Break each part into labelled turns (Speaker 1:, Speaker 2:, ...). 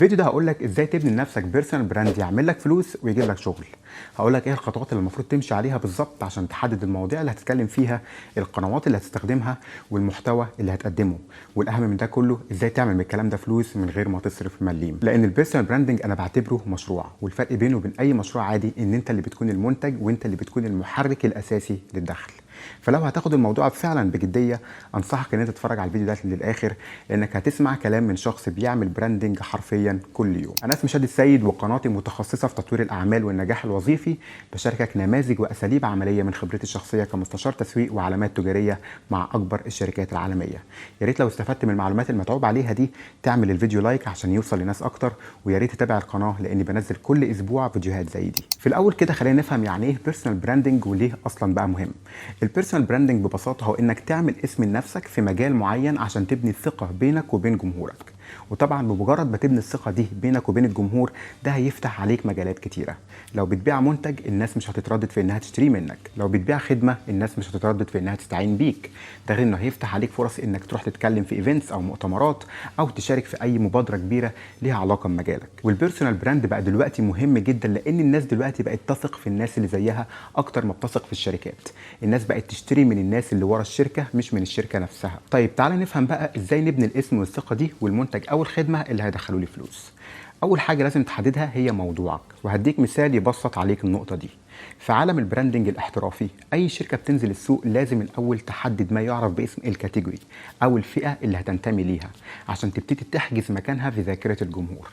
Speaker 1: الفيديو ده هقول لك ازاي تبني لنفسك بيرسونال براند يعمل لك فلوس ويجيب لك شغل. هقول لك ايه الخطوات اللي المفروض تمشي عليها بالظبط عشان تحدد المواضيع اللي هتتكلم فيها، القنوات اللي هتستخدمها، والمحتوى اللي هتقدمه، والاهم من ده كله ازاي تعمل من الكلام ده فلوس من غير ما تصرف مليم. لان البيرسونال براندنج انا بعتبره مشروع، والفرق بينه وبين اي مشروع عادي ان انت اللي بتكون المنتج وانت اللي بتكون المحرك الاساسي للدخل. فلو هتاخد الموضوع فعلا بجديه انصحك ان انت تتفرج على الفيديو ده للاخر، لانك هتسمع كلام من شخص بيعمل براندنج حرفيا كل يوم. انا اسمي شادي السيد وقناتي متخصصه في تطوير الاعمال والنجاح الوظيفي، بشاركك نماذج واساليب عمليه من خبرتي الشخصيه كمستشار تسويق وعلامات تجاريه مع اكبر الشركات العالميه. يا ريت لو استفدت من المعلومات المتعوب عليها دي تعمل الفيديو لايك عشان يوصل لناس اكتر، ويا ريت تتابع القناه لاني بنزل كل اسبوع فيديوهات زي دي. في الاول كده خلينا نفهم يعني ايه بيرسونال براندنج وليه اصلا بقى مهم. البيرسونال براندنج ببساطه هو انك تعمل اسم لنفسك في مجال معين عشان تبني الثقه بينك وبين جمهورك. وطبعا بمجرد ما تبني الثقه دي بينك وبين الجمهور ده هيفتح عليك مجالات كتيره. لو بتبيع منتج الناس مش هتتردد في انها تشتري منك، لو بتبيع خدمه الناس مش هتتردد في انها تستعين بيك. ده غير انه هيفتح عليك فرص انك تروح تتكلم في ايفنتس او مؤتمرات او تشارك في اي مبادره كبيره ليها علاقه بمجالك. والبيرسونال براند بقى دلوقتي مهم جدا لان الناس دلوقتي بقت تثق في الناس اللي زيها اكتر ما بتثق في الشركات. الناس بقت تشتري من الناس اللي ورا الشركه مش من الشركه نفسها. طيب تعالى نفهم بقى ازاي نبني الاسم والثقه دي والمنتج او الخدمه اللي هيدخلوا لي فلوس. اول حاجه لازم تحددها هي موضوعك، وهديك مثال يبسط عليك النقطه دي. في عالم البراندنج الاحترافي اي شركه بتنزل السوق لازم الاول تحدد ما يعرف باسم الكاتيجوري او الفئه اللي هتنتمي ليها عشان تبتدي تحجز مكانها في ذاكره الجمهور.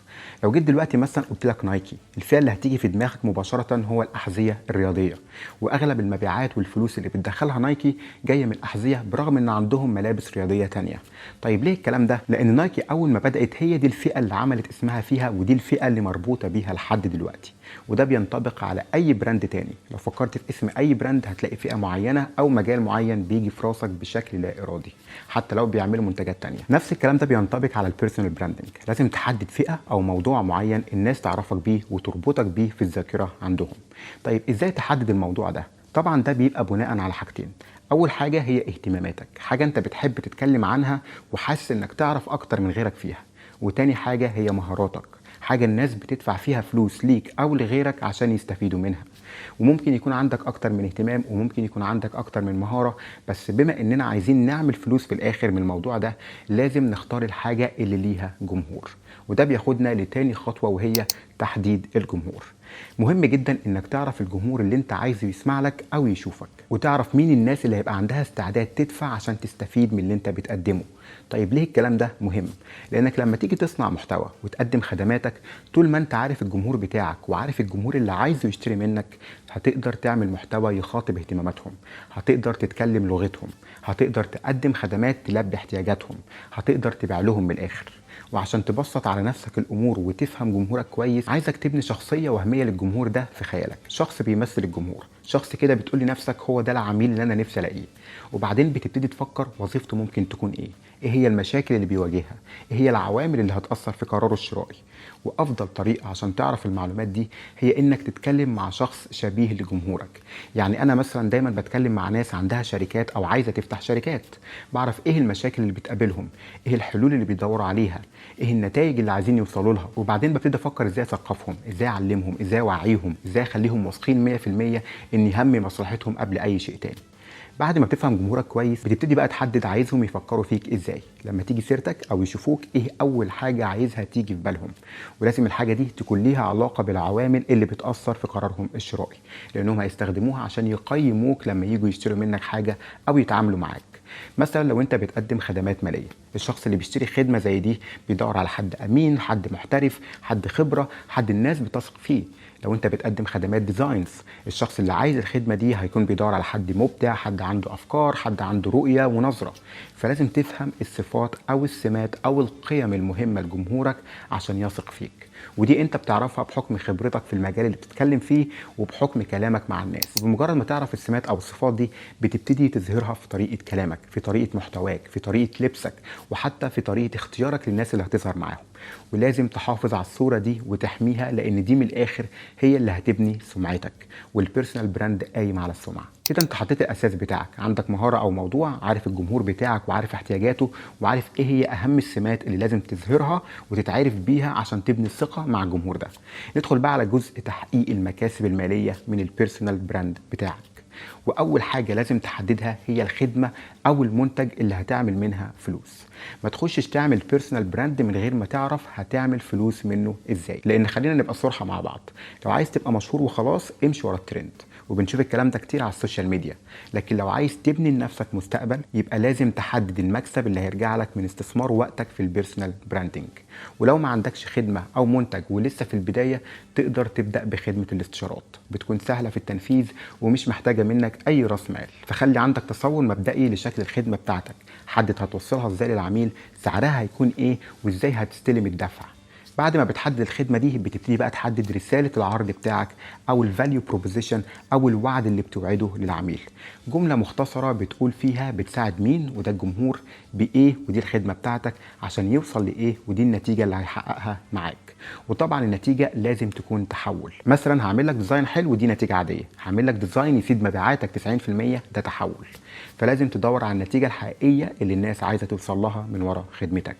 Speaker 1: لو جيت دلوقتي مثلا قلت لك نايكي، الفئه اللي هتيجي في دماغك مباشره هو الاحذيه الرياضيه، واغلب المبيعات والفلوس اللي بتدخلها نايكي جايه من الاحذيه برغم ان عندهم ملابس رياضيه تانية. طيب ليه الكلام ده؟ لان نايكي اول ما بدات هي دي الفئه اللي عملت اسمها فيها، ودي الفئه اللي مربوطه بيها لحد دلوقتي. وده بينطبق على اي براند تاني. لو فكرت في اسم اي براند هتلاقي فئه معينه او مجال معين بيجي في راسك بشكل لا ارادي حتى لو بيعملوا منتجات تانية. نفس الكلام ده بينطبق على البيرسونال براندنج. لازم تحدد فئه او موضوع معين الناس تعرفك بيه وتربطك بيه في الذاكره عندهم. طيب ازاي تحدد الموضوع ده؟ طبعا ده بيبقى بناء على حاجتين. اول حاجه هي اهتماماتك، حاجه انت بتحب تتكلم عنها وحاسس انك تعرف اكتر من غيرك فيها. وتاني حاجه هي مهاراتك، حاجه الناس بتدفع فيها فلوس ليك او لغيرك عشان يستفيدوا منها. وممكن يكون عندك اكتر من اهتمام وممكن يكون عندك اكتر من مهاره، بس بما اننا عايزين نعمل فلوس في الاخر من الموضوع ده لازم نختار الحاجه اللي ليها جمهور. وده بياخدنا لتاني خطوه وهي تحديد الجمهور. مهم جدا انك تعرف الجمهور اللي انت عايزه يسمع لك او يشوفك، وتعرف مين الناس اللي هيبقى عندها استعداد تدفع عشان تستفيد من اللي انت بتقدمه. طيب ليه الكلام ده مهم؟ لانك لما تيجي تصنع محتوى وتقدم خدماتك طول ما انت عارف الجمهور بتاعك وعارف الجمهور اللي عايزه يشتري منك هتقدر تعمل محتوى يخاطب اهتماماتهم، هتقدر تتكلم لغتهم، هتقدر تقدم خدمات تلبي احتياجاتهم، هتقدر تبيع لهم من الاخر. وعشان تبسط على نفسك الامور وتفهم جمهورك كويس عايزك تبني شخصيه وهميه للجمهور ده في خيالك، شخص بيمثل الجمهور، شخص كده بتقول لنفسك هو ده العميل اللي انا نفسي الاقيه. وبعدين بتبتدي تفكر وظيفته ممكن تكون ايه هي المشاكل اللي بيواجهها، ايه هي العوامل اللي هتاثر في قراره الشرائي. وافضل طريقه عشان تعرف المعلومات دي هي انك تتكلم مع شخص شبيه لجمهورك. يعني انا مثلا دايما بتكلم مع ناس عندها شركات او عايزه تفتح شركات، بعرف ايه المشاكل اللي بتقابلهم، ايه الحلول اللي بيدوروا عليها، ايه النتائج اللي عايزين يوصلوا لها. وبعدين ببتدي افكر ازاي اثقفهم، ازاي اعلمهم، ازاي اوعيهم، ازاي اخليهم واثقين 100% ان يهمني مصلحتهم قبل اي شيء تاني. بعد ما بتفهم جمهورك كويس بتبتدي بقى تحدد عايزهم يفكروا فيك ازاي. لما تيجي سيرتك او يشوفوك ايه اول حاجه عايزها تيجي في بالهم، ولازم الحاجه دي تكون ليها علاقه بالعوامل اللي بتاثر في قرارهم الشرائي، لانهم هيستخدموها عشان يقيموك لما يجوا يشتروا منك حاجه او يتعاملوا معاك. مثلا لو انت بتقدم خدمات ماليه، الشخص اللي بيشتري خدمه زي دي بيدور على حد امين، حد محترف، حد خبره، حد الناس بتثق فيه. لو انت بتقدم خدمات ديزاينز، الشخص اللي عايز الخدمه دي هيكون بيدور على حد مبدع، حد عنده افكار، حد عنده رؤيه ونظره. فلازم تفهم الصفات او السمات او القيم المهمه لجمهورك عشان يثق فيك. ودي انت بتعرفها بحكم خبرتك في المجال اللي بتتكلم فيه وبحكم كلامك مع الناس. وبمجرد ما تعرف السمات او الصفات دي بتبتدي تظهرها في طريقه كلامك، في طريقه محتواك، في طريقه لبسك، وحتى في طريقه اختيارك للناس اللي هتظهر معاهم. ولازم تحافظ على الصورة دي وتحميها، لان دي من الاخر هي اللي هتبني سمعتك، والبيرسونال براند قايم على السمعة. كده انت حطيت الاساس بتاعك، عندك مهارة او موضوع، عارف الجمهور بتاعك وعارف احتياجاته وعارف ايه هي اهم السمات اللي لازم تظهرها وتتعرف بيها عشان تبني الثقة مع الجمهور ده. ندخل بقى على جزء تحقيق المكاسب المالية من البيرسونال براند بتاعك. واول حاجه لازم تحددها هي الخدمه او المنتج اللي هتعمل منها فلوس. ما تخشش تعمل بيرسونال براند من غير ما تعرف هتعمل فلوس منه ازاي، لان خلينا نبقى صراحه مع بعض، لو عايز تبقى مشهور وخلاص امشي ورا الترند، وبنشوف الكلام ده كتير على السوشيال ميديا. لكن لو عايز تبني لنفسك مستقبل يبقى لازم تحدد المكسب اللي هيرجع لك من استثمار وقتك في البيرسونال براندنج. ولو ما عندكش خدمه او منتج ولسه في البدايه، تقدر تبدا بخدمه الاستشارات، بتكون سهله في التنفيذ ومش محتاجه منك اي راس مال. فخلي عندك تصور مبدئي لشكل الخدمه بتاعتك، حدد هتوصلها ازاي للعميل، سعرها هيكون ايه، وازاي هتستلم الدفع. بعد ما بتحدد الخدمه دي بتبتدي بقى تحدد رساله العرض بتاعك او الفاليو بروبوزيشن او الوعد اللي بتوعده للعميل. جمله مختصره بتقول فيها بتساعد مين وده الجمهور بايه ودي الخدمه بتاعتك عشان يوصل لايه ودي النتيجه اللي هيحققها معاك. وطبعا النتيجه لازم تكون تحول. مثلا هعمل لك ديزاين حلو ودي نتيجه عاديه، هعمل لك ديزاين يفيد مبيعاتك 90%، ده تحول. فلازم تدور على النتيجه الحقيقيه اللي الناس عايزه توصل لها من ورا خدمتك.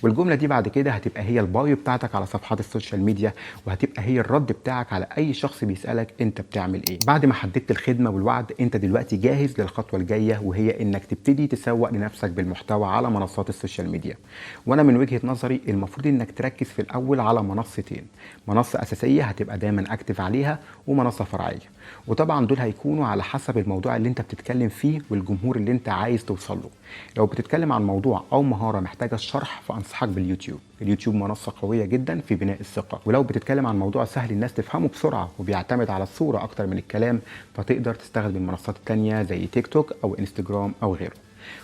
Speaker 1: والجمله دي بعد كده هتبقى هي البايو بتاعتك على صفحات السوشيال ميديا، وهتبقى هي الرد بتاعك على اي شخص بيسالك انت بتعمل ايه. بعد ما حددت الخدمه والوعد انت دلوقتي جاهز للخطوه الجايه، وهي انك تبتدي تسوق لنفسك بالمحتوى على منصات السوشيال ميديا. وانا من وجهه نظري المفروض انك تركز في الاول على منصتين، منصه اساسيه هتبقى دايما اكتف عليها، ومنصه فرعيه. وطبعا دول هيكونوا على حسب الموضوع اللي انت بتتكلم فيه والجمهور اللي انت عايز توصل له. لو بتتكلم عن موضوع او مهاره محتاجه الشرح فانصحك باليوتيوب. اليوتيوب منصه قويه جدا في بناء الثقه. ولو بتتكلم عن موضوع سهل الناس تفهمه بسرعه وبيعتمد على الصوره اكتر من الكلام، فتقدر تستخدم المنصات التانيه زي تيك توك او انستجرام او غيره.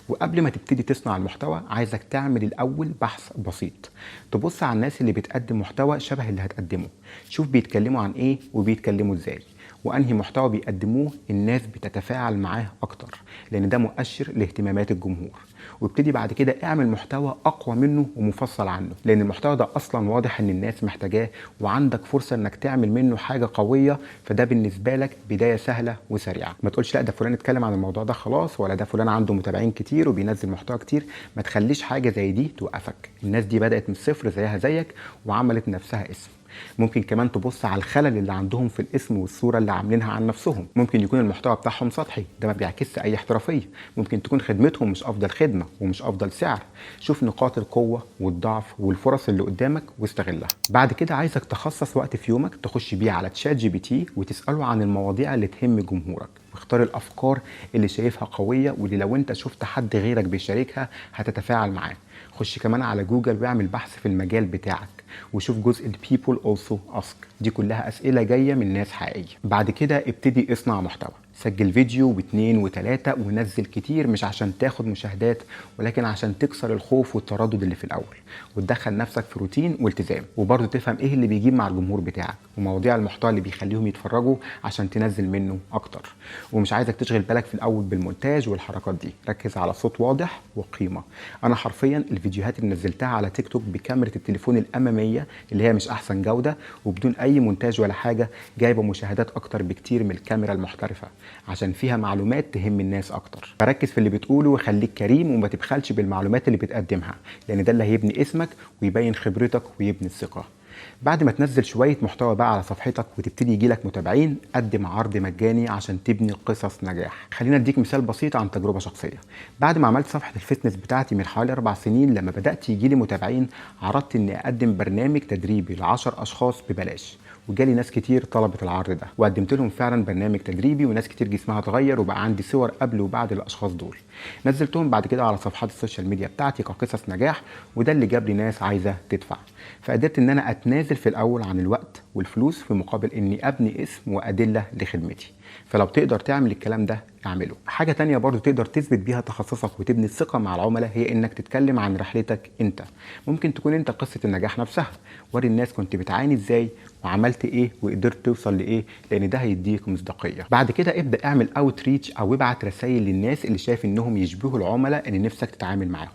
Speaker 1: وقبل ما تبتدي تصنع المحتوى عايزك تعمل الاول بحث بسيط، تبص على الناس اللي بتقدم محتوى شبه اللي هتقدمه، شوف بيتكلموا عن ايه وبيتكلموا ازاي، وانهي محتوى بيقدموه الناس بتتفاعل معاه اكتر، لان ده مؤشر لاهتمامات الجمهور. وابتدي بعد كده اعمل محتوى اقوى منه ومفصل عنه، لان المحتوى ده اصلا واضح ان الناس محتاجاه وعندك فرصه انك تعمل منه حاجه قويه، فده بالنسبه لك بدايه سهله وسريعه. ما تقولش لا ده فلان اتكلم عن الموضوع ده خلاص، ولا ده فلان عنده متابعين كتير وبينزل محتوى كتير. ما تخليش حاجه زي دي توقفك، الناس دي بدات من الصفر زيها زيك وعملت نفسها اسم. ممكن كمان تبص على الخلل اللي عندهم في الاسم والصوره اللي عاملينها عن نفسهم. ممكن يكون المحتوى بتاعهم سطحي، ده ما بيعكسش اي احترافيه. ممكن تكون خدمتهم مش افضل خدمه ومش افضل سعر. شوف نقاط القوه والضعف والفرص اللي قدامك واستغلها. بعد كده عايزك تخصص وقت في يومك تخش بيه على تشات جي بي تي وتساله عن المواضيع اللي تهم جمهورك، واختار الافكار اللي شايفها قويه واللي لو انت شفت حد غيرك بيشاركها هتتفاعل معاه. خش كمان على جوجل واعمل بحث في المجال بتاعك وشوف جزء people also ask، دي كلها اسئله جايه من ناس حقيقيه. بعد كده ابتدي اصنع محتوى، سجل فيديو و2 و3 ونزل كتير، مش عشان تاخد مشاهدات ولكن عشان تكسر الخوف والتردد اللي في الاول وتدخل نفسك في روتين والتزام، وبرضه تفهم ايه اللي بيجيب مع الجمهور بتاعك ومواضيع المحتوى اللي بيخليهم يتفرجوا عشان تنزل منه اكتر. ومش عايزك تشغل بالك في الاول بالمونتاج والحركات دي، ركز على صوت واضح وقيمه. انا حرفيا الفيديوهات اللي نزلتها على تيك توك بكاميرا التليفون الاماميه اللي هي مش احسن جوده وبدون اي مونتاج ولا حاجه، جايبه مشاهدات اكتر بكتير من الكاميرا المحترفه عشان فيها معلومات تهم الناس اكتر. فركز في اللي بتقوله وخليك كريم وما تبخلش بالمعلومات اللي بتقدمها، لان ده اللي هيبني اسمك ويبين خبرتك ويبني الثقه. بعد ما تنزل شويه محتوى بقى على صفحتك وتبتدي يجيلك متابعين، قدم عرض مجاني عشان تبني قصص نجاح. خلينا اديك مثال بسيط عن تجربه شخصيه. بعد ما عملت صفحه الفتنس بتاعتي من حوالي 4 سنين، لما بدات يجيلي متابعين عرضت اني اقدم برنامج تدريبي ل10 اشخاص ببلاش، وجالي ناس كتير طلبت العرض ده وقدمت لهم فعلا برنامج تدريبي، وناس كتير جسمها اتغير وبقى عندي صور قبل وبعد الاشخاص دول. نزلتهم بعد كده على صفحات السوشيال ميديا بتاعتي كقصص نجاح، وده اللي جاب لي ناس عايزه تدفع. فقدرت ان انا اتنازل في الاول عن الوقت والفلوس في مقابل اني ابني اسم وادله لخدمتي. فلو تقدر تعمل الكلام ده اعمله. حاجه تانية برضو تقدر تثبت بيها تخصصك وتبني الثقه مع العملاء هي انك تتكلم عن رحلتك انت. ممكن تكون انت قصه النجاح نفسها، وري الناس كنت بتعاني ازاي وعملت ايه وقدرت توصل لايه، لان ده هيديك مصداقيه. بعد كده ابدا اعمل اوت ريتش او ابعت رسائل للناس اللي شايف انهم يشبهوا العملاء اللي نفسك تتعامل معاهم.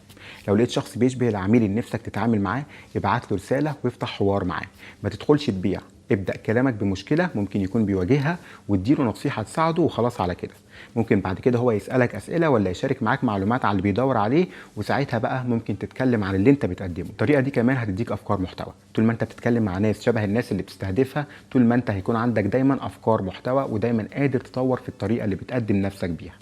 Speaker 1: لو لقيت شخص بيشبه العميل اللي نفسك تتعامل معاه، ابعت له رساله وافتح حوار معاه. ما تدخلش تبيع، ابدا كلامك بمشكله ممكن يكون بيواجهها واديله نصيحه تساعده وخلاص على كده. ممكن بعد كده هو يسالك اسئله ولا يشارك معاك معلومات على اللي بيدور عليه، وساعتها بقى ممكن تتكلم عن اللي انت بتقدمه. الطريقه دي كمان هتديك افكار محتوى. طول ما انت بتتكلم مع ناس شبه الناس اللي بتستهدفها، طول ما انت هيكون عندك دايما افكار محتوى ودايما قادر تطور في الطريقه اللي بتقدم نفسك بيها.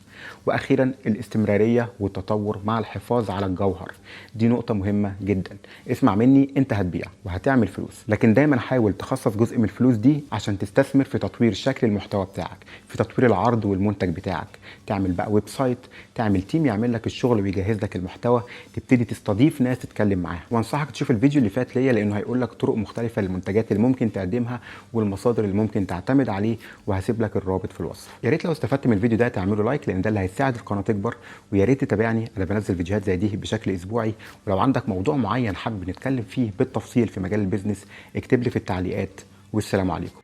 Speaker 1: واخيرا الاستمراريه والتطور مع الحفاظ على الجوهر، دي نقطه مهمه جدا. اسمع مني، انت هتبيع وهتعمل فلوس، لكن دايما حاول تخصص جزء من الفلوس دي عشان تستثمر في تطوير شكل المحتوى بتاعك، في تطوير العرض والمنتج بتاعك. تعمل بقى ويب سايت، تعمل تيم يعمل لك الشغل ويجهز لك المحتوى، تبتدي تستضيف ناس تتكلم معاها. وانصحك تشوف الفيديو اللي فات ليا، لانه هيقول لك طرق مختلفه للمنتجات اللي ممكن تقدمها والمصادر اللي ممكن تعتمد عليه، وهسيب لك الرابط في الوصف. يا ريت لو استفدت من الفيديو ده تعمله لايك، لان ده اللي هيساعد القناه تكبر. ويا ريت تتابعني، انا بنزل فيديوهات زي دي بشكل اسبوعي. ولو عندك موضوع معين حابب نتكلم فيه بالتفصيل في مجال البيزنس، اكتب لي في التعليقات. والسلام عليكم.